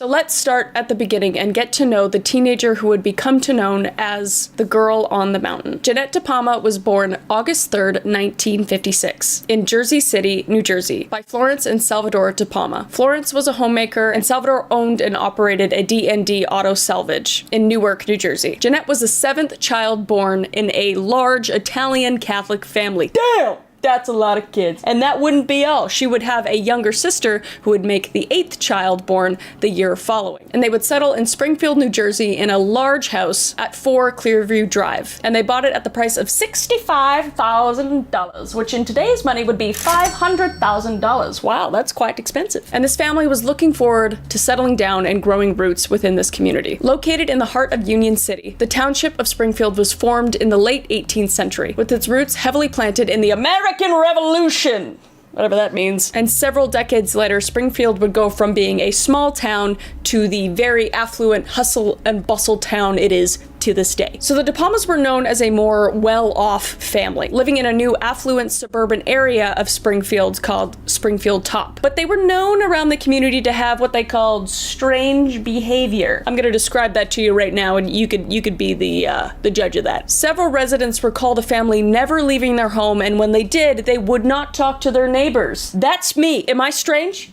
So let's start at the beginning and get to know the teenager who would become known as the girl on the mountain. Jeanette De Palma was born August 3rd, 1956, in Jersey City, New Jersey, by Florence and Salvador De Palma. Florence was a homemaker, and Salvador owned and operated a D&D auto salvage in Newark, New Jersey. Jeanette was the 7th child born in a large Italian Catholic family. Damn! That's a lot of kids. And that wouldn't be all. She would have a younger sister who would make the 8th child born the year following. And they would settle in Springfield, New Jersey in a large house at 4 Clearview Drive. And they bought it at the price of $65,000, which in today's money would be $500,000. Wow, that's quite expensive. And this family was looking forward to settling down and growing roots within this community. Located in the heart of Union City, the township of Springfield was formed in the late 18th century, with its roots heavily planted in the American Revolution, whatever that means. And several decades later, Springfield would go from being a small town to the very affluent hustle and bustle town it is to this day. So the De Palmas were known as a more well-off family, living in a new affluent suburban area of Springfield called Springfield Top. But they were known around the community to have what they called strange behavior. I'm gonna describe that to you right now, and you could be the judge of that. Several residents recalled a family never leaving their home, and when they did, they would not talk to their neighbors. That's me. Am I strange?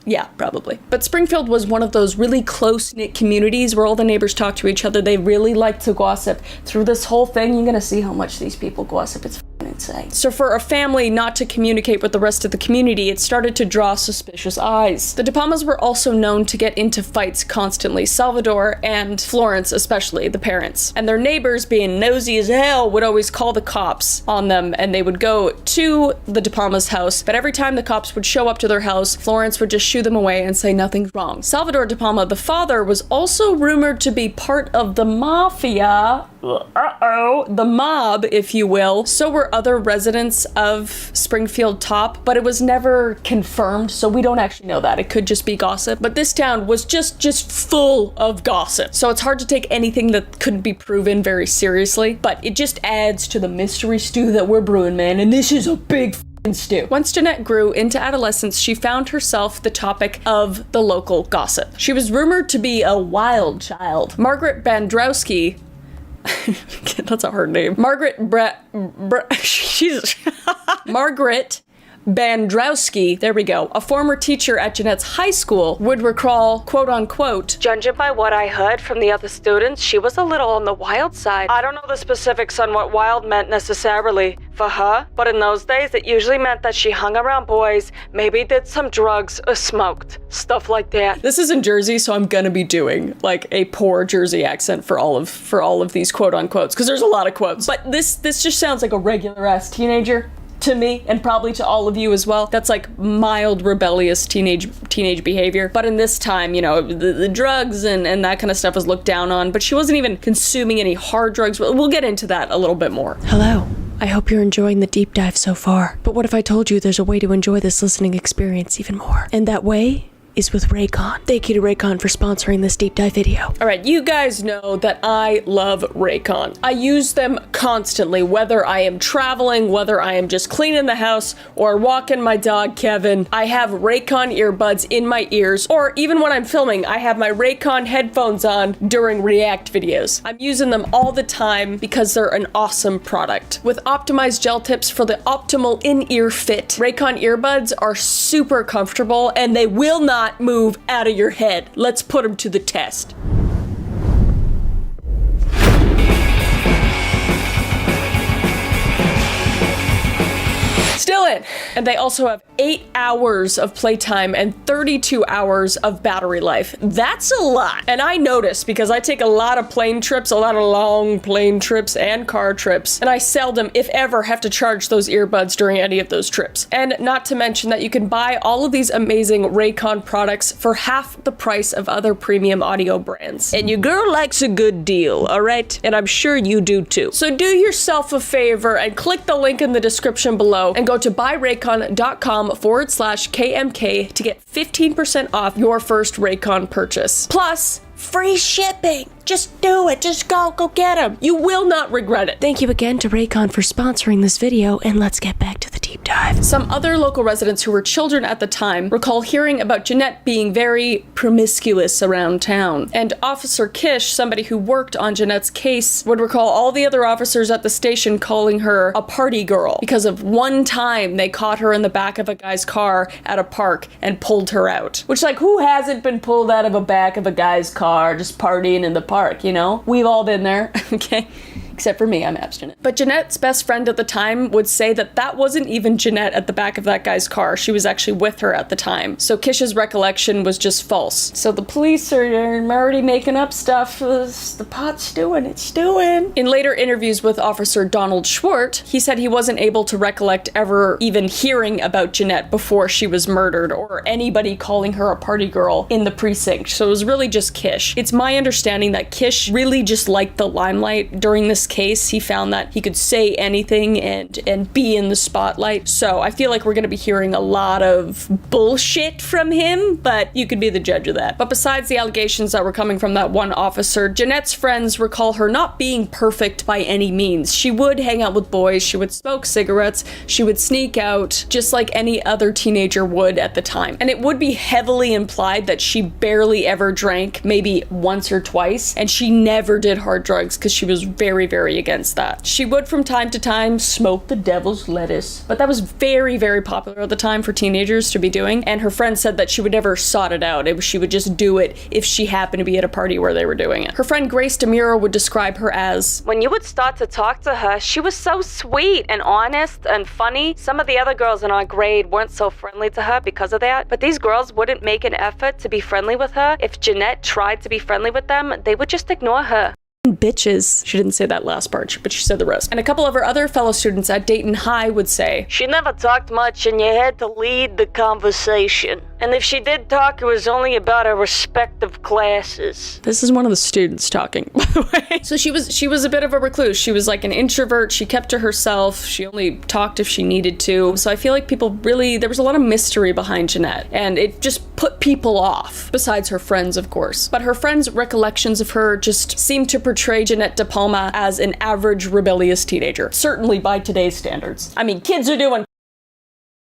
Yeah, probably. But Springfield was one of those really close-knit communities where all the neighbors talk to each other. They really like to gossip. Through this whole thing, you're gonna see how much these people gossip. It's insane. So for a family not to communicate with the rest of the community, it started to draw suspicious eyes. The De Palmas were also known to get into fights constantly. Salvador and Florence, especially, the parents. And their neighbors, being nosy as hell, would always call the cops on them, and they would go to the De Palmas' house. But every time the cops would show up to their house, Florence would just shoo them away and say nothing's wrong. Salvador De Palma, the father, was also rumored to be part of the mafia. The mob, if you will. So were other residents of Springfield Top, but it was never confirmed, so we don't actually know that. It could just be gossip. But this town was just full of gossip. So it's hard to take anything that couldn't be proven very seriously, but it just adds to the mystery stew that we're brewing, man, and this is a big stew. Once Jeanette grew into adolescence, she found herself the topic of the local gossip. She was rumored to be a wild child. Margaret Bandrowski, that's a hard name. Margaret Bandrowski, there we go, a former teacher at Jeanette's high school, would recall, quote unquote, "Judging by what I heard from the other students, she was a little on the wild side. I don't know the specifics on what wild meant necessarily for her, but in those days it usually meant that she hung around boys, maybe did some drugs or smoked, stuff like that." This is in Jersey, so I'm gonna be doing like a poor Jersey accent for all of these quote unquotes, because there's a lot of quotes. But this just sounds like a regular ass teenager to me, and probably to all of you as well. That's like mild rebellious teenage behavior. But in this time, you know, the drugs and that kind of stuff was looked down on, but she wasn't even consuming any hard drugs. We'll get into that a little bit more. Hello. I hope you're enjoying the deep dive so far. But what if I told you there's a way to enjoy this listening experience even more? And that way is with Raycon. Thank you to Raycon for sponsoring this deep dive video. All right, you guys know that I love Raycon. I use them constantly, whether I am traveling, whether I am just cleaning the house or walking my dog, Kevin. I have Raycon earbuds in my ears, or even when I'm filming, I have my Raycon headphones on during React videos. I'm using them all the time because they're an awesome product. With optimized gel tips for the optimal in-ear fit, Raycon earbuds are super comfortable and they will not move out of your head. Let's put them to the test. Still in. And they also have 8 hours of playtime and 32 hours of battery life. That's a lot. And I notice because I take a lot of plane trips, a lot of long plane trips and car trips, and I seldom, if ever, have to charge those earbuds during any of those trips. And not to mention that you can buy all of these amazing Raycon products for half the price of other premium audio brands. And your girl likes a good deal, all right? And I'm sure you do too. So do yourself a favor and click the link in the description below and go to buyraycon.com/KMK to get 15% off your first Raycon purchase. Plus, free shipping. Just do it. Just go get them. You will not regret it. Thank you again to Raycon for sponsoring this video, and let's get back to the TV. deep dive. Some other local residents who were children at the time recall hearing about Jeanette being very promiscuous around town. And Officer Kish, somebody who worked on Jeanette's case, would recall all the other officers at the station calling her a party girl because of one time they caught her in the back of a guy's car at a park and pulled her out. Which, like, who hasn't been pulled out of the back of a guy's car just partying in the park, you know? We've all been there, okay? Except for me, I'm abstinent. But Jeanette's best friend at the time would say that that wasn't even Jeanette at the back of that guy's car. She was actually with her at the time. So Kish's recollection was just false. So the police are already making up stuff. The pot's stewing, it's stewing. In later interviews with Officer Donald Schwartz, he said he wasn't able to recollect ever even hearing about Jeanette before she was murdered or anybody calling her a party girl in the precinct. So it was really just Kish. It's my understanding that Kish really just liked the limelight during this case. He found that he could say anything and be in the spotlight. So I feel like we're going to be hearing a lot of bullshit from him, but you could be the judge of that. But besides the allegations that were coming from that one officer, Jeanette's friends recall her not being perfect by any means. She would hang out with boys, she would smoke cigarettes, she would sneak out, just like any other teenager would at the time. And it would be heavily implied that she barely ever drank, maybe once or twice, and she never did hard drugs because she was very against that. She would from time to time smoke the devil's lettuce, but that was very popular at the time for teenagers to be doing, and her friend said that she would never sought it out. She would just do it if she happened to be at a party where they were doing it. Her friend Grace DeMuro would describe her as, when you would start to talk to her, she was so sweet and honest and funny. Some of the other girls in our grade weren't so friendly to her because of that, but these girls wouldn't make an effort to be friendly with her. If Jeanette tried to be friendly with them, they would just ignore her. Bitches. She didn't say that last part, but she said the rest. And a couple of her other fellow students at Dayton High would say, she never talked much and you had to lead the conversation. And if she did talk, it was only about her respective classes. This is one of the students talking, by the way. So she was a bit of a recluse. She was like an introvert. She kept to herself. She only talked if she needed to. So I feel like people really, there was a lot of mystery behind Jeanette, and it just put people off, besides her friends, of course. But her friends' recollections of her just seemed to portray Jeanette De Palma as an average rebellious teenager. Certainly by today's standards. I mean, kids are doing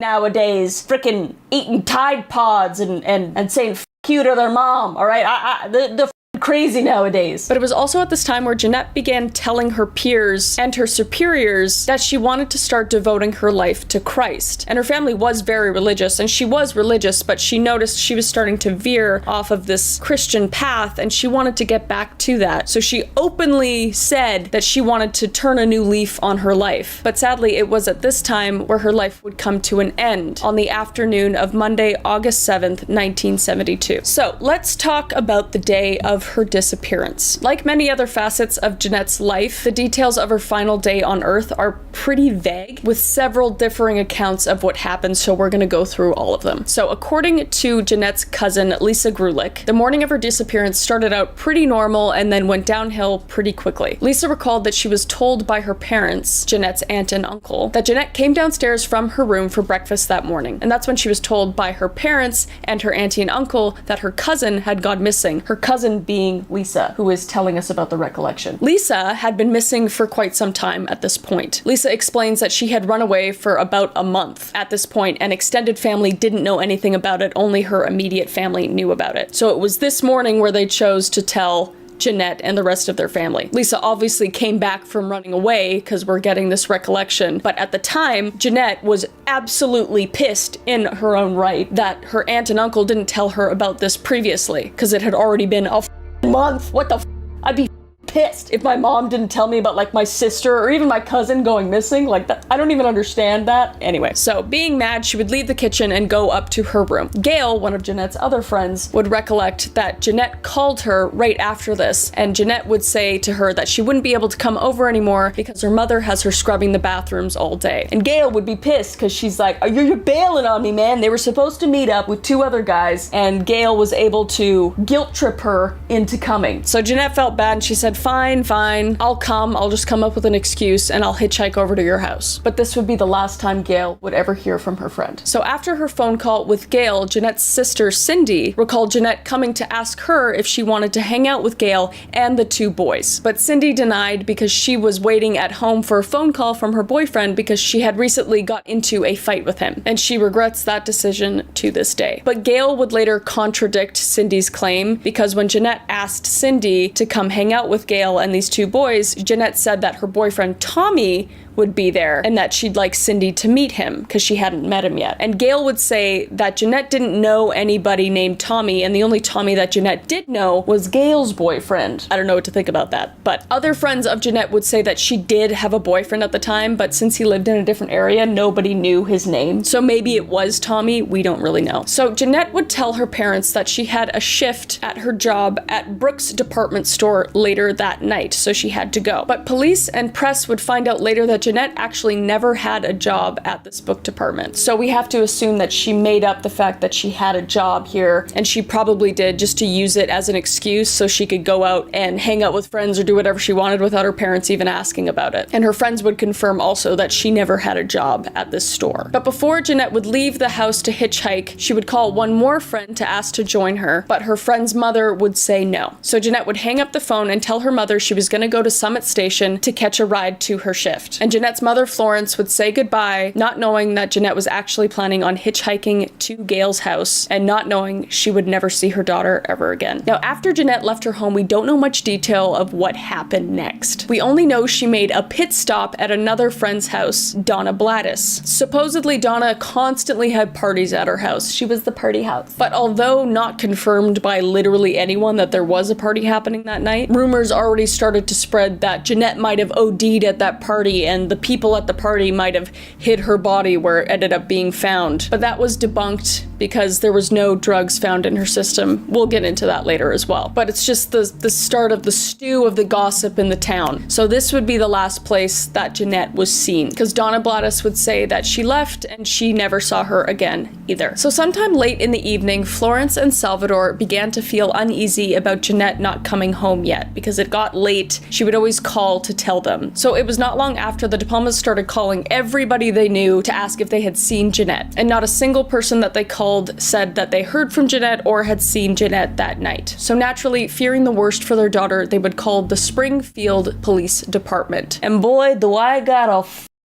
nowadays, frickin' eating Tide Pods and saying f you to their mom, all right? They're crazy nowadays. But it was also at this time where Jeanette began telling her peers and her superiors that she wanted to start devoting her life to Christ. And her family was very religious, and she was religious, but she noticed she was starting to veer off of this Christian path, and she wanted to get back to that. So she openly said that she wanted to turn a new leaf on her life. But sadly, it was at this time where her life would come to an end on the afternoon of Monday, August 7th, 1972. So let's talk about the day of her disappearance. Like many other facets of Jeanette's life, the details of her final day on Earth are pretty vague, with several differing accounts of what happened, so we're gonna go through all of them. So according to Jeanette's cousin, Lisa Grulich, the morning of her disappearance started out pretty normal and then went downhill pretty quickly. Lisa recalled that she was told by her parents, Jeanette's aunt and uncle, that Jeanette came downstairs from her room for breakfast that morning. And that's when she was told by her parents and her auntie and uncle that her cousin had gone missing. Her cousin being Lisa, who is telling us about the recollection. Lisa had been missing for quite some time at this point. Lisa explains that she had run away for about a month at this point, and extended family didn't know anything about it, only her immediate family knew about it. So it was this morning where they chose to tell Jeanette and the rest of their family. Lisa obviously came back from running away because we're getting this recollection, but at the time, Jeanette was absolutely pissed in her own right that her aunt and uncle didn't tell her about this previously, because it had already been a month. What the f? I'd be pissed if my mom didn't tell me about like my sister or even my cousin going missing. Like that, I don't even understand that. Anyway, so being mad, she would leave the kitchen and go up to her room. Gail, one of Jeanette's other friends, would recollect that Jeanette called her right after this, and Jeanette would say to her that she wouldn't be able to come over anymore because her mother has her scrubbing the bathrooms all day. And Gail would be pissed because she's like, oh, you're bailing on me, man. They were supposed to meet up with two other guys, and Gail was able to guilt trip her into coming. So Jeanette felt bad and she said, fine, I'll come. I'll just come up with an excuse and I'll hitchhike over to your house. But this would be the last time Gail would ever hear from her friend. So after her phone call with Gail, Jeanette's sister Cindy recalled Jeanette coming to ask her if she wanted to hang out with Gail and the two boys. But Cindy denied because she was waiting at home for a phone call from her boyfriend because she had recently got into a fight with him. And she regrets that decision to this day. But Gail would later contradict Cindy's claim because when Jeanette asked Cindy to come hang out with Gail and these two boys, Jeanette said that her boyfriend Tommy would be there and that she'd like Cindy to meet him because she hadn't met him yet. And Gail would say that Jeanette didn't know anybody named Tommy, and the only Tommy that Jeanette did know was Gail's boyfriend. I don't know what to think about that. But other friends of Jeanette would say that she did have a boyfriend at the time, but since he lived in a different area, nobody knew his name. So maybe it was Tommy, we don't really know. So Jeanette would tell her parents that she had a shift at her job at Brooks department store later that night, so she had to go. But police and press would find out later that Jeanette actually never had a job at this book department. So we have to assume that she made up the fact that she had a job here, and she probably did just to use it as an excuse so she could go out and hang out with friends or do whatever she wanted without her parents even asking about it. And her friends would confirm also that she never had a job at this store. But before Jeanette would leave the house to hitchhike, she would call one more friend to ask to join her, but her friend's mother would say no. So Jeanette would hang up the phone and tell her mother she was going to go to Summit Station to catch a ride to her shift. And Jeanette's mother, Florence, would say goodbye, not knowing that Jeanette was actually planning on hitchhiking to Gail's house and not knowing she would never see her daughter ever again. Now, after Jeanette left her home, we don't know much detail of what happened next. We only know she made a pit stop at another friend's house, Donna Blattis. Supposedly, Donna constantly had parties at her house. She was the party house. But although not confirmed by literally anyone that there was a party happening that night, rumors already started to spread that Jeanette might have OD'd at that party and the people at the party might have hid her body where it ended up being found. But that was debunked because there was no drugs found in her system. We'll get into that later as well. But it's just the start of the stew of the gossip in the town. So this would be the last place that Jeanette was seen, because Donna Blattis would say that she left and she never saw her again either. So sometime late in the evening, Florence and Salvador began to feel uneasy about Jeanette not coming home yet because it got late. She would always call to tell them. So it was not long after the De Palmas started calling everybody they knew to ask if they had seen Jeanette. And not a single person that they called said that they heard from Jeanette or had seen Jeanette that night. So naturally, fearing the worst for their daughter, they would call the Springfield Police Department. And boy, do I got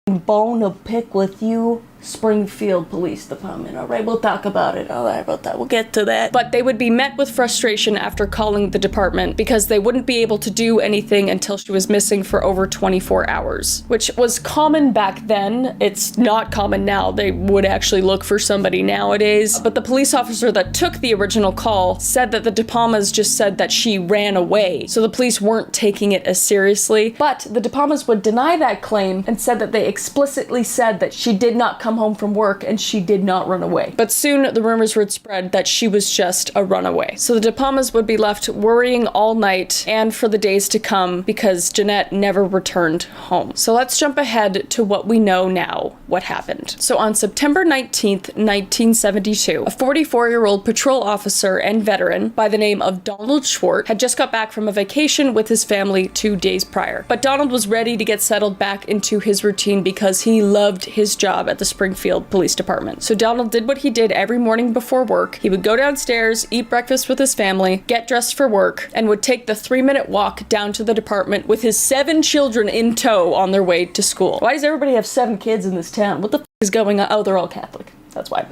a bone to pick with you, Springfield Police Department. All right, we'll talk about it. All right, we'll get to that. But they would be met with frustration after calling the department because they wouldn't be able to do anything until she was missing for over 24 hours, which was common back then. It's not common now. They would actually look for somebody nowadays. But the police officer that took the original call said that the De Palmas just said that she ran away, so the police weren't taking it as seriously. But the De Palmas would deny that claim and said that they explicitly said that she did not come home from work and she did not run away. But soon the rumors would spread that she was just a runaway. So the De Palmas would be left worrying all night and for the days to come because Jeanette never returned home. So let's jump ahead to what we know now, what happened. So on September 19th, 1972, a 44-year-old patrol officer and veteran by the name of Donald Schwartz had just got back from a vacation with his family 2 days prior. But Donald was ready to get settled back into his routine because he loved his job at the Springfield Police Department. So Donald did what he did every morning before work. He would go downstairs, eat breakfast with his family, get dressed for work, and would take the 3-minute walk down to the department with his 7 children in tow on their way to school. Why does everybody have 7 kids in this town? What the f is going on? Oh, they're all Catholic. That's why.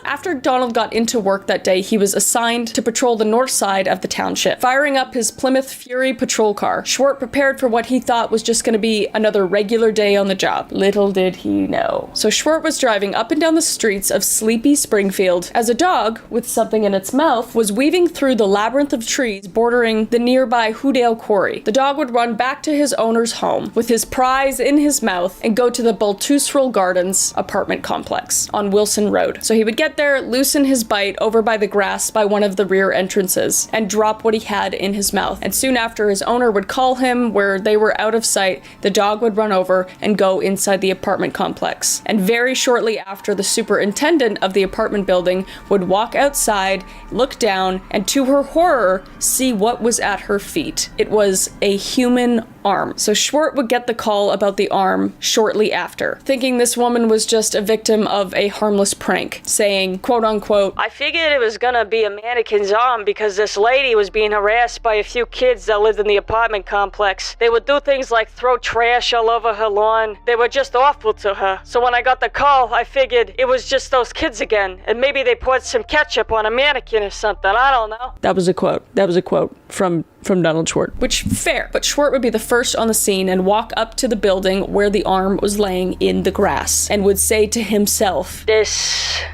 After Donald got into work that day, he was assigned to patrol the north side of the township. Firing up his Plymouth Fury patrol car, Schwartz prepared for what he thought was just going to be another regular day on the job. Little did he know. So Schwartz was driving up and down the streets of sleepy Springfield as a dog, with something in its mouth, was weaving through the labyrinth of trees bordering the nearby Hoodale Quarry. The dog would run back to his owner's home with his prize in his mouth and go to the Baltusrol Gardens apartment complex on Wilson road. So he would get there, loosen his bite over by the grass by one of the rear entrances, and drop what he had in his mouth. And soon after, his owner would call him where they were out of sight. The dog would run over and go inside the apartment complex. And very shortly after, the superintendent of the apartment building would walk outside, look down, and to her horror, see what was at her feet. It was a human arm. So Schwartz would get the call about the arm shortly after, thinking this woman was just a victim of a harmless prank, saying, quote unquote, I figured it was gonna be a mannequin's arm because this lady was being harassed by a few kids that lived in the apartment complex. They would do things like throw trash all over her lawn. They were just awful to her. So when I got the call, I figured it was just those kids again, and maybe they poured some ketchup on a mannequin or something. I don't know. That was a quote. That was a quote from Donald Schwartz. Which, fair. But Schwartz would be the first on the scene and walk up to the building where the arm was laying in the grass and would say to himself, This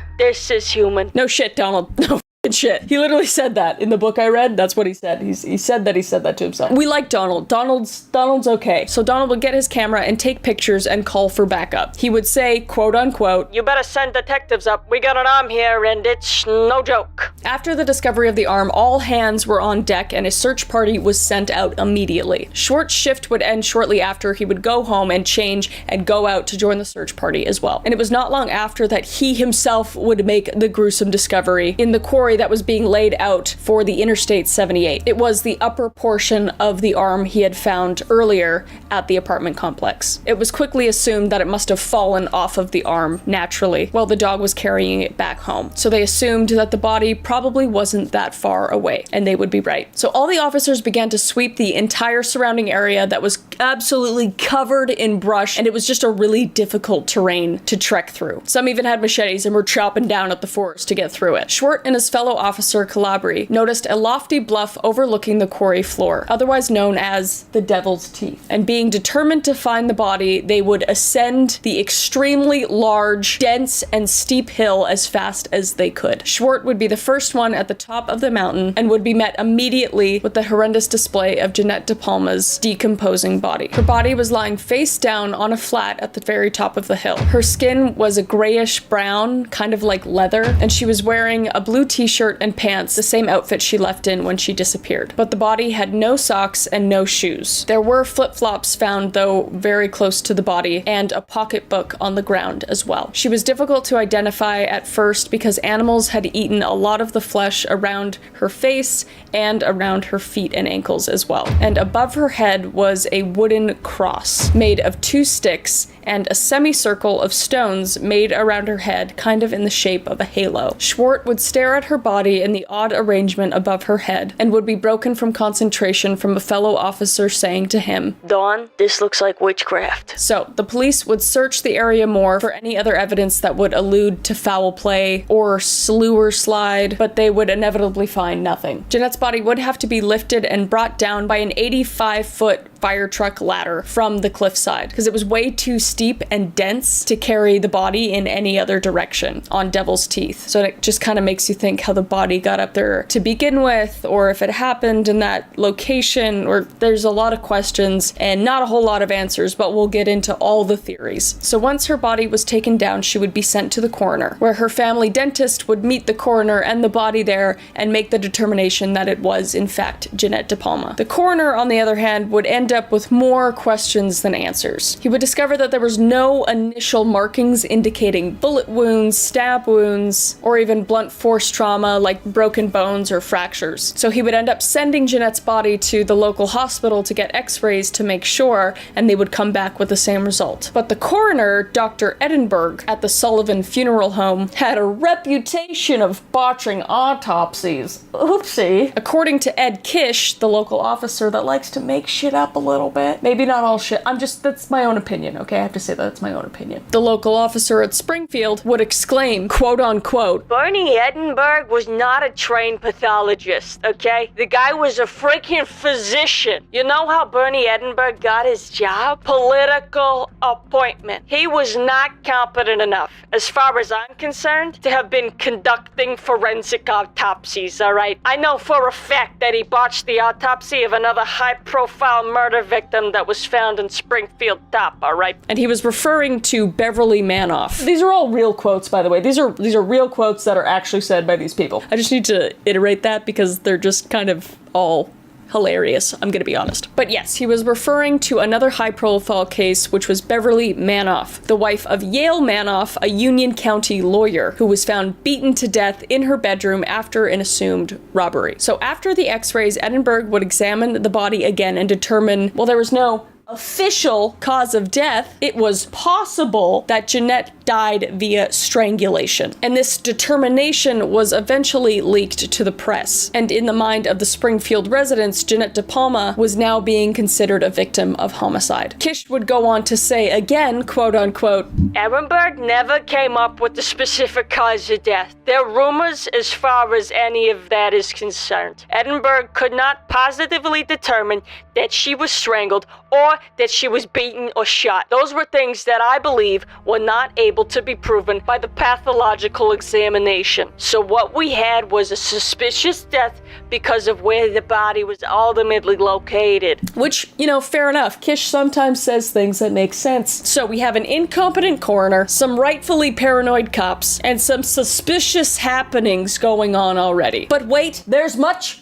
is human. No shit, Donald. No shit. He literally said that in the book I read. That's what he said. He said that to himself. We like Donald. Donald's okay. So Donald would get his camera and take pictures and call for backup. He would say, quote unquote, You better send detectives up. We got an arm here and it's no joke. After the discovery of the arm, all hands were on deck and a search party was sent out immediately. Schwartz's shift would end shortly after. He would go home and change and go out to join the search party as well. And it was not long after that he himself would make the gruesome discovery in the quarry that was being laid out for the Interstate 78. It was the upper portion of the arm he had found earlier at the apartment complex. It was quickly assumed that it must have fallen off of the arm naturally while the dog was carrying it back home. So they assumed that the body probably wasn't that far away, and they would be right. So all the officers began to sweep the entire surrounding area that was absolutely covered in brush, and it was just a really difficult terrain to trek through. Some even had machetes and were chopping down at the forest to get through it. Schwartz and his fellow officer Kallmekris noticed a lofty bluff overlooking the quarry floor, otherwise known as the Devil's Teeth. And being determined to find the body, they would ascend the extremely large, dense, and steep hill as fast as they could. Schwartz would be the first one at the top of the mountain and would be met immediately with the horrendous display of Jeanette De Palma's decomposing body. Her body was lying face down on a flat at the very top of the hill. Her skin was a grayish brown, kind of like leather, and she was wearing a blue t-shirt and pants, the same outfit she left in when she disappeared. But the body had no socks and no shoes. There were flip-flops found, though, very close to the body, and a pocketbook on the ground as well. She was difficult to identify at first because animals had eaten a lot of the flesh around her face and around her feet and ankles as well. And above her head was a wooden cross made of 2 sticks and a semicircle of stones made around her head, kind of in the shape of a halo. Schwartz would stare at her body in the odd arrangement above her head and would be broken from concentration from a fellow officer saying to him, Dawn, this looks like witchcraft. So the police would search the area more for any other evidence that would allude to foul play or sewer slide, but they would inevitably find nothing. Jeanette's body would have to be lifted and brought down by an 85-foot fire truck ladder from the cliffside because it was way too steep and dense to carry the body in any other direction on Devil's Teeth. So it just kind of makes you think how the body got up there to begin with, or if it happened in that location, or there's a lot of questions and not a whole lot of answers, but we'll get into all the theories. So once her body was taken down, she would be sent to the coroner, where her family dentist would meet the coroner and the body there and make the determination that it was, in fact, Jeanette De Palma. The coroner, on the other hand, would end up with more questions than answers. He would discover that there was no initial markings indicating bullet wounds, stab wounds, or even blunt force trauma like broken bones or fractures. So he would end up sending Jeanette's body to the local hospital to get x-rays to make sure, and they would come back with the same result. But the coroner, Dr. Edinburgh, at the Sullivan Funeral Home, had a reputation of botching autopsies. Oopsie. According to Ed Kish, the local officer that likes to make shit up a little bit. Maybe not all shit. That's my own opinion, okay? I have to say that's my own opinion. The local officer at Springfield would exclaim, quote unquote, Bernie Edinburgh was not a trained pathologist, okay? The guy was a freaking physician. You know how Bernie Edinburgh got his job? Political appointment. He was not competent enough, as far as I'm concerned, to have been conducting forensic autopsies, alright? I know for a fact that he botched the autopsy of another high-profile murder murder victim that was found in Springfield Top, all right? And he was referring to Beverly Manoff. These are all real quotes, by the way. These are real quotes that are actually said by these people. I just need to iterate that because they're just kind of all hilarious, I'm gonna be honest. But yes, he was referring to another high-profile case, which was Beverly Manoff, the wife of Yale Manoff, a Union County lawyer, who was found beaten to death in her bedroom after an assumed robbery. So after the x-rays, Edinburgh would examine the body again and determine, well, there was no official cause of death. It was possible that Jeanette died via strangulation. And this determination was eventually leaked to the press. And in the mind of the Springfield residents, Jeanette De Palma was now being considered a victim of homicide. Kish would go on to say again, quote unquote, Ehrenberg never came up with the specific cause of death. There are rumors as far as any of that is concerned. Edinburgh could not positively determine that she was strangled or that she was beaten or shot. Those were things that I believe were not able to be proven by the pathological examination. So what we had was a suspicious death because of where the body was ultimately located. Which, you know, fair enough. Kish sometimes says things that make sense. So we have an incompetent coroner, some rightfully paranoid cops, and some suspicious happenings going on already. But wait, there's much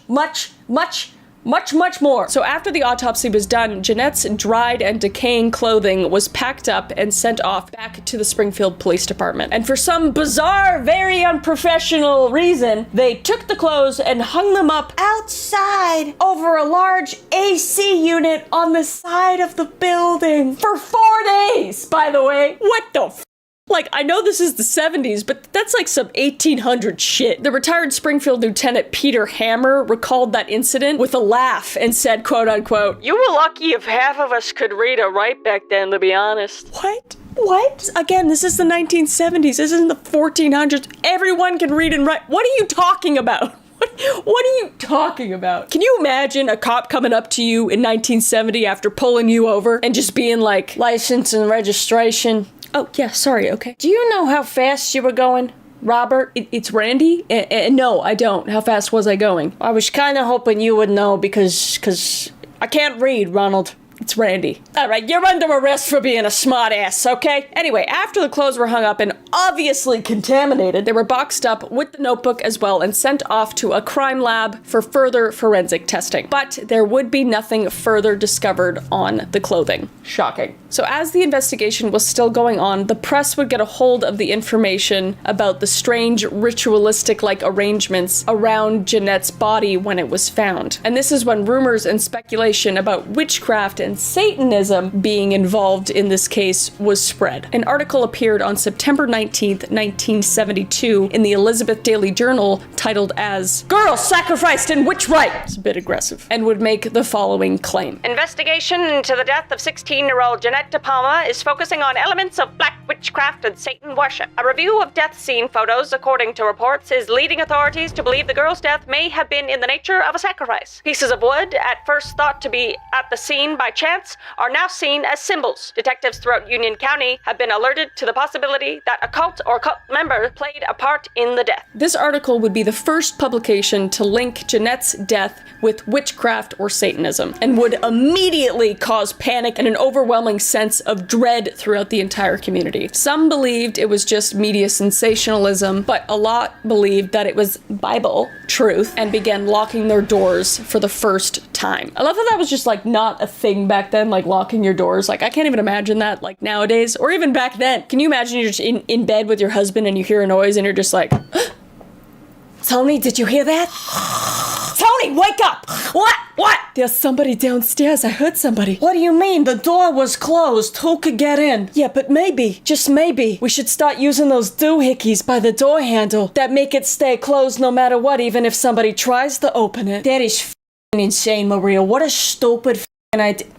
more. So after the autopsy was done, Jeanette's dried and decaying clothing was packed up and sent off back to the Springfield Police Department. And for some bizarre, very unprofessional reason, they took the clothes and hung them up outside over a large AC unit on the side of the building for 4 days, by the way. What the f***? Like, I know this is the 70s, but that's like some 1800 shit. The retired Springfield Lieutenant Peter Hammer recalled that incident with a laugh and said, quote unquote, You were lucky if half of us could read or write back then, to be honest. What? Again, this is the 1970s. This isn't the 1400s. Everyone can read and write. What are you talking about? What are you talking about? Can you imagine a cop coming up to you in 1970 after pulling you over and just being like, license and registration? Oh, yeah, sorry, okay. Do you know how fast you were going, Robert? It's Randy? No, I don't. How fast was I going? I was kind of hoping you would know because I can't read, Ronald. It's Randy. All right, you're under arrest for being a smartass, okay? Anyway, after the clothes were hung up and obviously contaminated, they were boxed up with the notebook as well and sent off to a crime lab for further forensic testing. But there would be nothing further discovered on the clothing. Shocking. So as the investigation was still going on, the press would get a hold of the information about the strange ritualistic-like arrangements around Jeanette's body when it was found. And this is when rumors and speculation about witchcraft and Satanism being involved in this case was spread. An article appeared on September 19th, 1972 in the Elizabeth Daily Journal titled as Girl Sacrificed in Witch Rite. It's a bit aggressive. And would make the following claim. Investigation into the death of 16-year-old Jeanette De Palma is focusing on elements of black witchcraft and Satan worship. A review of death scene photos, according to reports, is leading authorities to believe the girl's death may have been in the nature of a sacrifice. Pieces of wood, at first thought to be at the scene by chance, are now seen as symbols. Detectives throughout Union County have been alerted to the possibility that a cult or cult member played a part in the death. This article would be the first publication to link Jeanette's death with witchcraft or Satanism, and would immediately cause panic and an overwhelming sense of dread throughout the entire community. Some believed it was just media sensationalism, but a lot believed that it was Bible truth and began locking their doors for the first time. I love that that was just like not a thing back then, like locking your doors. Like I can't even imagine that like nowadays or even back then. Can you imagine you're just in bed with your husband and you hear a noise and you're just like, Tony, did you hear that? Tony, wake up! What? There's somebody downstairs. I heard somebody. What do you mean? The door was closed. Who could get in? Yeah, but maybe, just maybe, we should start using those doohickeys by the door handle that make it stay closed no matter what, even if somebody tries to open it. That is f***ing insane, Maria. What a stupid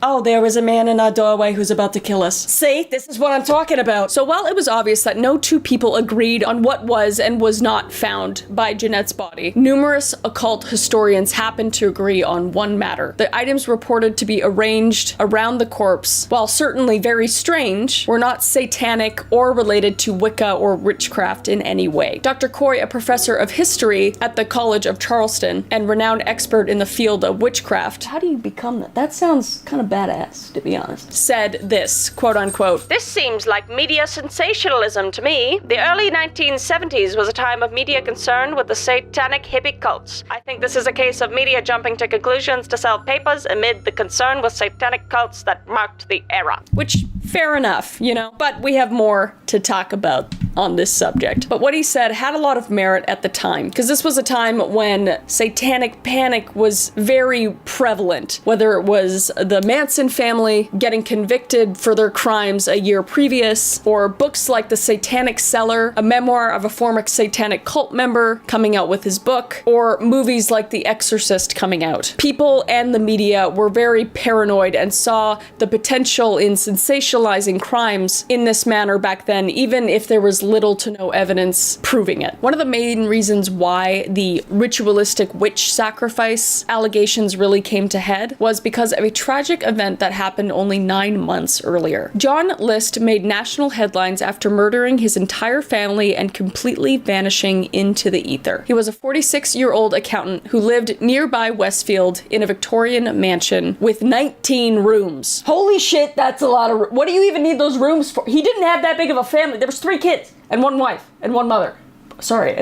oh, there was a man in our doorway who's about to kill us. See, this is what I'm talking about. So while it was obvious that no two people agreed on what was and was not found by Jeanette's body, numerous occult historians happened to agree on one matter. The items reported to be arranged around the corpse, while certainly very strange, were not satanic or related to Wicca or witchcraft in any way. Dr. Coy, a professor of history at the College of Charleston and renowned expert in the field of witchcraft. How do you become that? That sounds sounds kind of badass, to be honest, said this, quote unquote, "This seems like media sensationalism to me. The early 1970s was a time of media concern with the satanic hippie cults. I think this is a case of media jumping to conclusions to sell papers amid the concern with satanic cults that marked the era." Which, fair enough, you know, but we have more to talk about on this subject. But what he said had a lot of merit at the time, because this was a time when satanic panic was very prevalent, whether it was the Manson family getting convicted for their crimes a year previous, or books like The Satanic Cellar, a memoir of a former satanic cult member coming out with his book, or movies like The Exorcist coming out. People and the media were very paranoid and saw the potential in sensationalizing crimes in this manner back then, even if there was little to no evidence proving it. One of the main reasons why the ritualistic witch sacrifice allegations really came to head was because of a tragic event that happened only 9 months earlier. John List made national headlines after murdering his entire family and completely vanishing into the ether. He was a 46-year-old accountant who lived nearby Westfield in a Victorian mansion with 19 rooms. Holy shit, that's a lot of what do you even need those rooms for? He didn't have that big of a family. There was 3 kids and 1 wife and 1 mother. Sorry,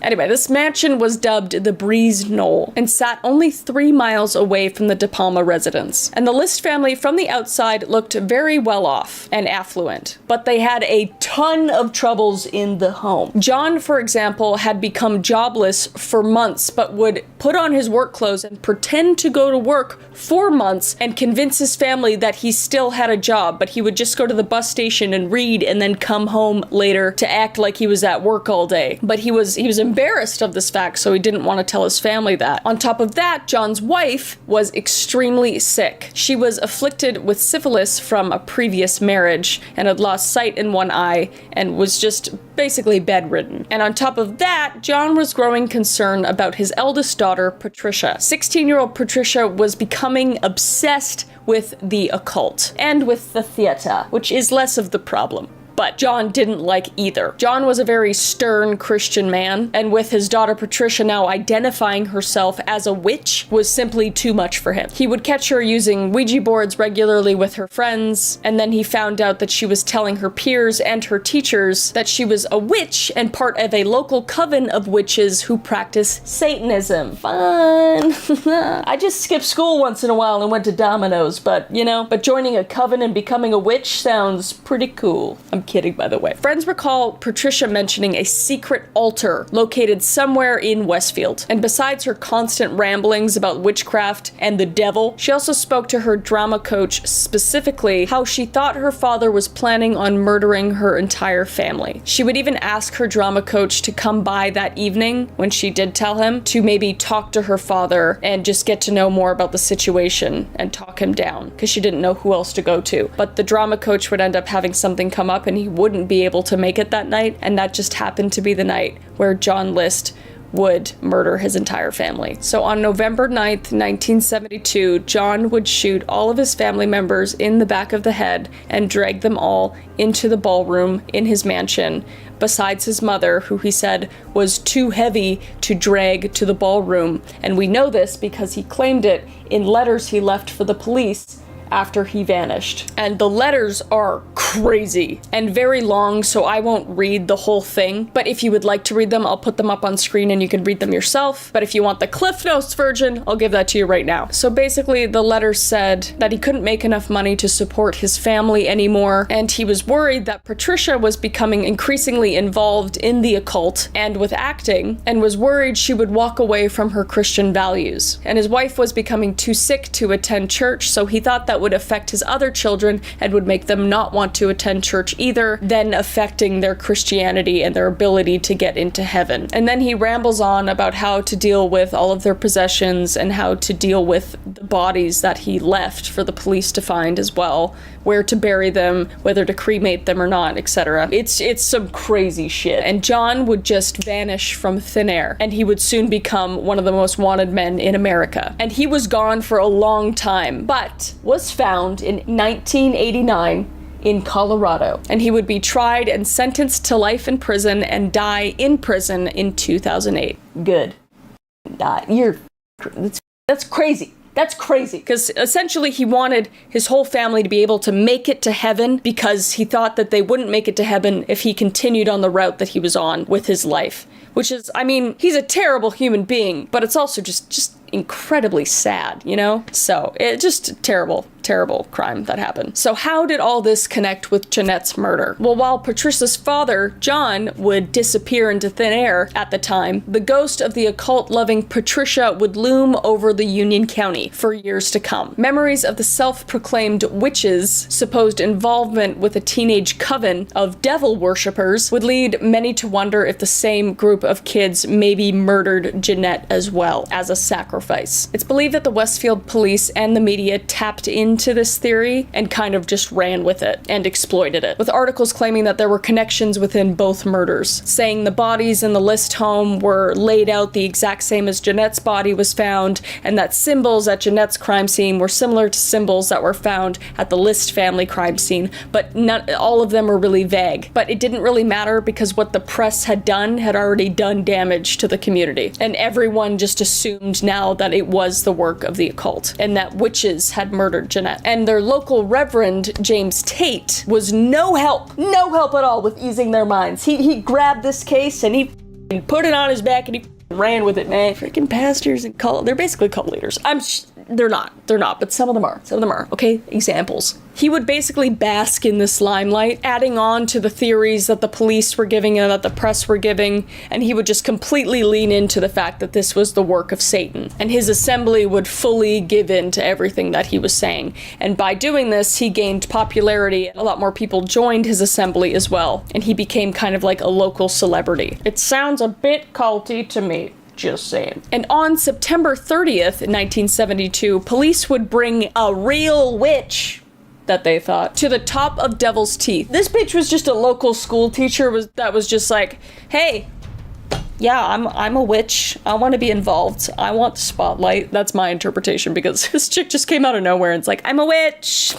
Anyway, this mansion was dubbed the Breeze Knoll and sat only 3 miles away from the De Palma residence. And the List family from the outside looked very well off and affluent, but they had a ton of troubles in the home. John, for example, had become jobless for months, but would put on his work clothes and pretend to go to work for months and convince his family that he still had a job, but he would just go to the bus station and read and then come home later to act like he was at work all day. But he was embarrassed of this fact, so he didn't want to tell his family that. On top of that, John's wife was extremely sick. She was afflicted with syphilis from a previous marriage and had lost sight in 1 eye and was just basically bedridden. And on top of that, John was growing concern about his eldest daughter, Patricia. 16-year-old Patricia was becoming obsessed with the occult and with the theater, which is less of the problem. But John didn't like either. John was a very stern Christian man, and with his daughter Patricia now identifying herself as a witch was simply too much for him. He would catch her using Ouija boards regularly with her friends, and then he found out that she was telling her peers and her teachers that she was a witch and part of a local coven of witches who practice Satanism. Fun! I just skipped school once in a while and went to Domino's, but joining a coven and becoming a witch sounds pretty cool. I'm kidding, by the way. Friends recall Patricia mentioning a secret altar located somewhere in Westfield. And besides her constant ramblings about witchcraft and the devil, she also spoke to her drama coach specifically how she thought her father was planning on murdering her entire family. She would even ask her drama coach to come by that evening, when she did tell him, to maybe talk to her father and just get to know more about the situation and talk him down, because she didn't know who else to go to. But the drama coach would end up having something come up and he wouldn't be able to make it that night, and that just happened to be the night where John List would murder his entire family. So on November 9th, 1972, John would shoot all of his family members in the back of the head and drag them all into the ballroom in his mansion, besides his mother, who he said was too heavy to drag to the ballroom. And we know this because he claimed it in letters he left for the police after he vanished. And the letters are crazy and very long, so I won't read the whole thing. But if you would like to read them, I'll put them up on screen and you can read them yourself. But if you want the Cliff Notes version, I'll give that to you right now. So basically, the letters said that he couldn't make enough money to support his family anymore, and he was worried that Patricia was becoming increasingly involved in the occult and with acting, and was worried she would walk away from her Christian values. And his wife was becoming too sick to attend church, so he thought that would affect his other children and would make them not want to attend church either, then affecting their Christianity and their ability to get into heaven. And then he rambles on about how to deal with all of their possessions and how to deal with the bodies that he left for the police to find as well, where to bury them, whether to cremate them or not, etc. It's some crazy shit. And John would just vanish from thin air, and he would soon become one of the most wanted men in America. And he was gone for a long time, but was found in 1989 in Colorado. And he would be tried and sentenced to life in prison and die in prison in 2008. Good. That's crazy. That's crazy. Because essentially he wanted his whole family to be able to make it to heaven because he thought that they wouldn't make it to heaven if he continued on the route that he was on with his life. Which is, I mean, he's a terrible human being, but it's also just incredibly sad, you know? So, it just a terrible crime that happened. So how did all this connect with Jeanette's murder? Well, while Patricia's father, John, would disappear into thin air at the time, the ghost of the occult-loving Patricia would loom over the Union County for years to come. Memories of the self-proclaimed witches' supposed involvement with a teenage coven of devil worshippers would lead many to wonder if the same group of kids maybe murdered Jeanette as well as a sacrifice. It's believed that the Westfield police and the media tapped into this theory and kind of just ran with it and exploited it, with articles claiming that there were connections within both murders, saying the bodies in the List home were laid out the exact same as Jeanette's body was found, and that symbols at Jeanette's crime scene were similar to symbols that were found at the List family crime scene, but not all of them were really vague. But it didn't really matter because what the press had done had already done damage to the community, and everyone just assumed now that it was the work of the occult and that witches had murdered Jeanette. And their local Reverend, James Tate, was no help at all with easing their minds. He grabbed this case and he put it on his back and he ran with it, man. Freaking pastors and they're basically cult leaders. They're not, but some of them are, okay? Examples. He would basically bask in this limelight, adding on to the theories that the police were giving and that the press were giving, and he would just completely lean into the fact that this was the work of Satan. And his assembly would fully give in to everything that he was saying. And by doing this, he gained popularity. A lot more people joined his assembly as well, and he became kind of like a local celebrity. It sounds a bit culty to me. Just saying. And on September 30th, 1972, police would bring a real witch, that they thought, to the top of Devil's Teeth. This bitch was just a local school teacher that was just like, hey, yeah, I'm a witch. I want to be involved. I want the spotlight. That's my interpretation, because this chick just came out of nowhere and it's like, I'm a witch.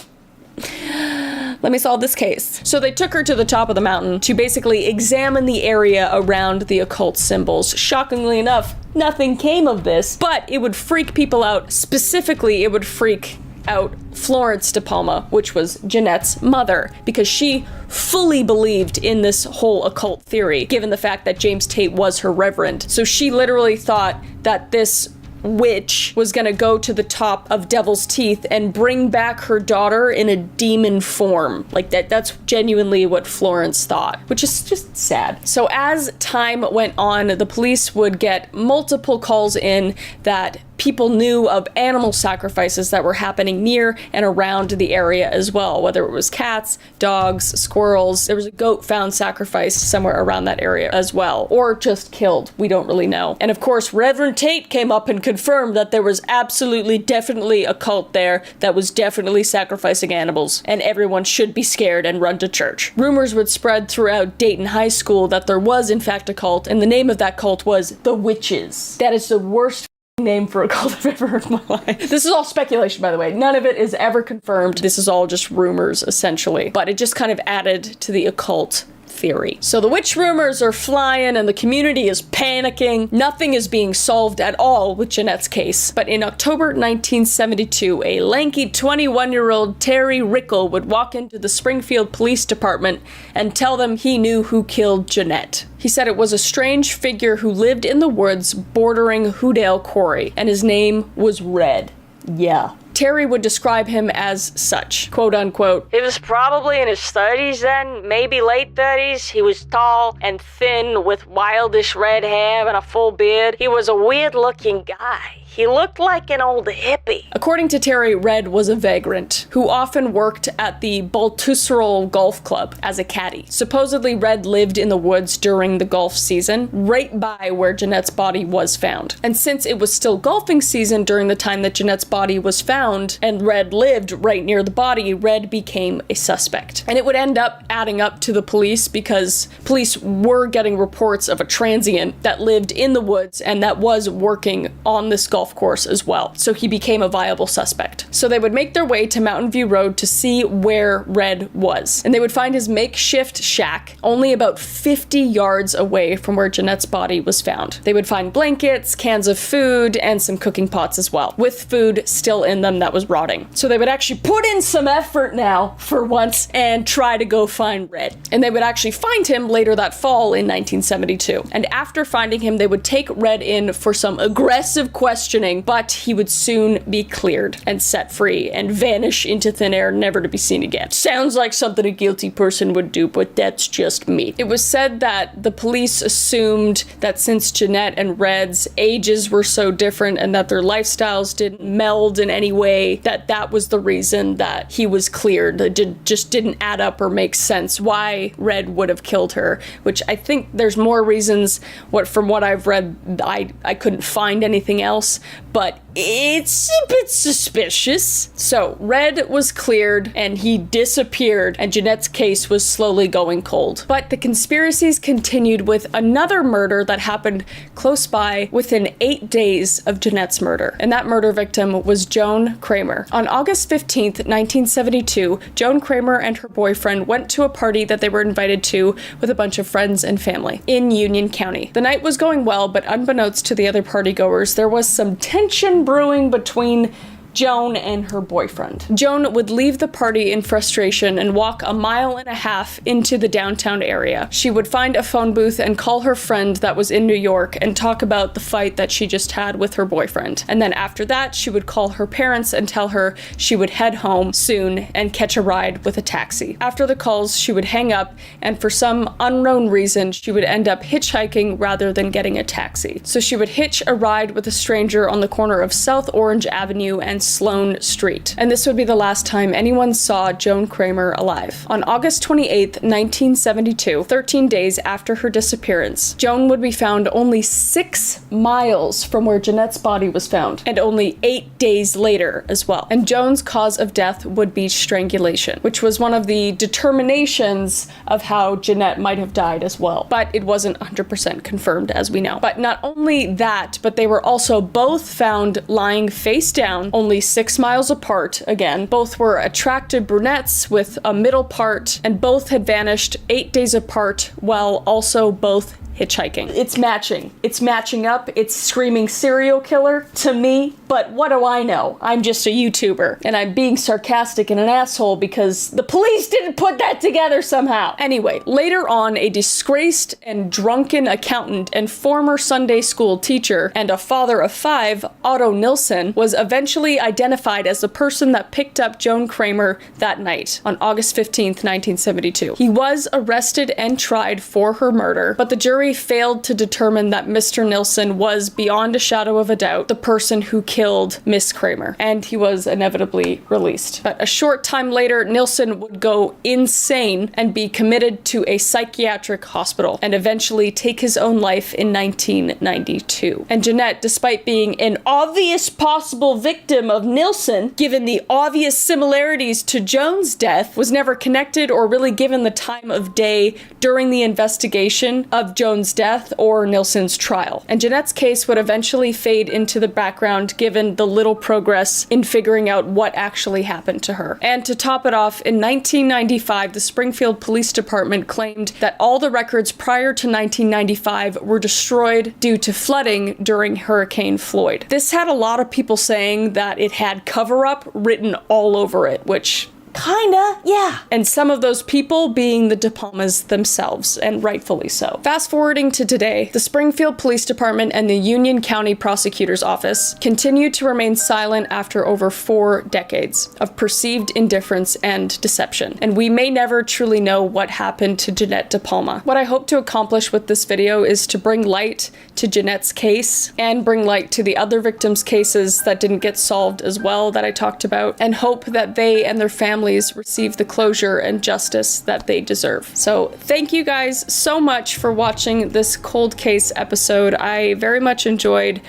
Let me solve this case. So they took her to the top of the mountain to basically examine the area around the occult symbols. Shockingly enough, nothing came of this, but it would freak people out. Specifically, it would freak out Florence De Palma, which was Jeanette's mother, because she fully believed in this whole occult theory, given the fact that James Tate was her reverend. So she literally thought that this witch was gonna go to the top of Devil's Teeth and bring back her daughter in a demon form. Like that's genuinely what Florence thought, which is just sad. So as time went on, the police would get multiple calls in that people knew of animal sacrifices that were happening near and around the area as well, whether it was cats, dogs, squirrels. There was a goat found sacrificed somewhere around that area as well, or just killed. We don't really know. And of course, Reverend Tate came up and confirmed that there was absolutely, definitely a cult there that was definitely sacrificing animals, and everyone should be scared and run to church. Rumors would spread throughout Dayton High School that there was in fact a cult, and the name of that cult was the Witches. That is the worst name for a cult I've ever heard in my life. This is all speculation, by the way. None of it is ever confirmed. This is all just rumors, essentially. But it just kind of added to the occult theory. So the witch rumors are flying and the community is panicking. Nothing is being solved at all with Jeanette's case. But in October 1972, a lanky 21-year-old Terry Rickle would walk into the Springfield Police Department and tell them he knew who killed Jeanette. He said it was a strange figure who lived in the woods bordering Hoodale Quarry, and his name was Red. Yeah. Terry would describe him as such, quote unquote. He was probably in his 30s then, maybe late 30s. He was tall and thin with wildish red hair and a full beard. He was a weird-looking guy. He looked like an old hippie. According to Terry, Red was a vagrant who often worked at the Baltusrol Golf Club as a caddy. Supposedly, Red lived in the woods during the golf season, right by where Jeanette's body was found. And since it was still golfing season during the time that Jeanette's body was found, and Red lived right near the body, Red became a suspect. And it would end up adding up to the police because police were getting reports of a transient that lived in the woods and that was working on this golf golf course as well, so he became a viable suspect. So they would make their way to Mountain View Road to see where Red was, and they would find his makeshift shack only about 50 yards away from where Jeanette's body was found. They would find blankets, cans of food, and some cooking pots as well, with food still in them that was rotting. So they would actually put in some effort now, for once, and try to go find Red. And they would actually find him later that fall in 1972. And after finding him, they would take Red in for some aggressive questioning, but he would soon be cleared and set free and vanish into thin air, never to be seen again. Sounds like something a guilty person would do, but that's just me. It was said that the police assumed that since Jeanette and Red's ages were so different and that their lifestyles didn't meld in any way, that that was the reason that he was cleared. It just didn't add up or make sense why Red would have killed her, which I think there's more reasons. From what I've read, I couldn't find anything else, but it's a bit suspicious. So Red was cleared and he disappeared, and Jeanette's case was slowly going cold. But the conspiracies continued with another murder that happened close by within 8 days of Jeanette's murder, and that murder victim was Joan Kramer. On August 15th, 1972, Joan Kramer and her boyfriend went to a party that they were invited to with a bunch of friends and family in Union County. The night was going well, but unbeknownst to the other partygoers, there was some tension brewing between Joan and her boyfriend. Joan would leave the party in frustration and walk 1.5 miles into the downtown area. She would find a phone booth and call her friend that was in New York and talk about the fight that she just had with her boyfriend. And then after that, she would call her parents and tell her she would head home soon and catch a ride with a taxi. After the calls, she would hang up, and for some unknown reason, she would end up hitchhiking rather than getting a taxi. So she would hitch a ride with a stranger on the corner of South Orange Avenue and Sloane Street. And this would be the last time anyone saw Joan Kramer alive. On August 28th, 1972, 13 days after her disappearance, Joan would be found only 6 miles from where Jeanette's body was found, and only 8 days later as well. And Joan's cause of death would be strangulation, which was one of the determinations of how Jeanette might have died as well. But it wasn't 100% confirmed, as we know. But not only that, but they were also both found lying face down, only 6 miles apart again. Both were attractive brunettes with a middle part, and both had vanished 8 days apart while also both hitchhiking. It's matching. It's matching up. It's screaming serial killer to me, but what do I know? I'm just a YouTuber, and I'm being sarcastic and an asshole because the police didn't put that together somehow. Anyway, later on, a disgraced and drunken accountant and former Sunday school teacher and a father of 5, Otto Nilsson, was eventually identified as the person that picked up Joan Kramer that night on August 15th, 1972. He was arrested and tried for her murder, but the jury failed to determine that Mr. Nilsson was, beyond a shadow of a doubt, the person who killed Miss Kramer, and he was inevitably released. But a short time later, Nilsson would go insane and be committed to a psychiatric hospital and eventually take his own life in 1992. And Jeanette, despite being an obvious possible victim of Nilsson, given the obvious similarities to Joan's death, was never connected or really given the time of day during the investigation of Joan's death or Nilsson's trial. And Jeanette's case would eventually fade into the background given the little progress in figuring out what actually happened to her. And to top it off, in 1995, the Springfield Police Department claimed that all the records prior to 1995 were destroyed due to flooding during Hurricane Floyd. This had a lot of people saying that it had cover-up written all over it, which kinda, yeah. And some of those people being the De Palmas themselves, and rightfully so. Fast forwarding to today, the Springfield Police Department and the Union County Prosecutor's Office continue to remain silent after over 4 decades of perceived indifference and deception. And we may never truly know what happened to Jeanette De Palma. What I hope to accomplish with this video is to bring light to Jeanette's case and bring light to the other victims' cases that didn't get solved as well that I talked about, and hope that they and their families families receive the closure and justice that they deserve. So thank you guys so much for watching this cold case episode. I very much enjoyed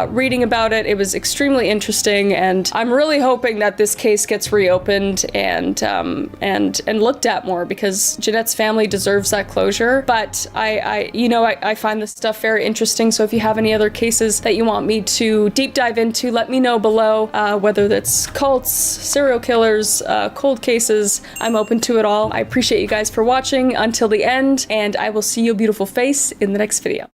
reading about it. It was extremely interesting, and I'm really hoping that this case gets reopened and looked at more, because Jeanette's family deserves that closure. But I find this stuff very interesting. So if you have any other cases that you want me to deep dive into, let me know below. Whether that's cults, serial killers, cold cases, I'm open to it all. I appreciate you guys for watching until the end, and I will see your beautiful face in the next video.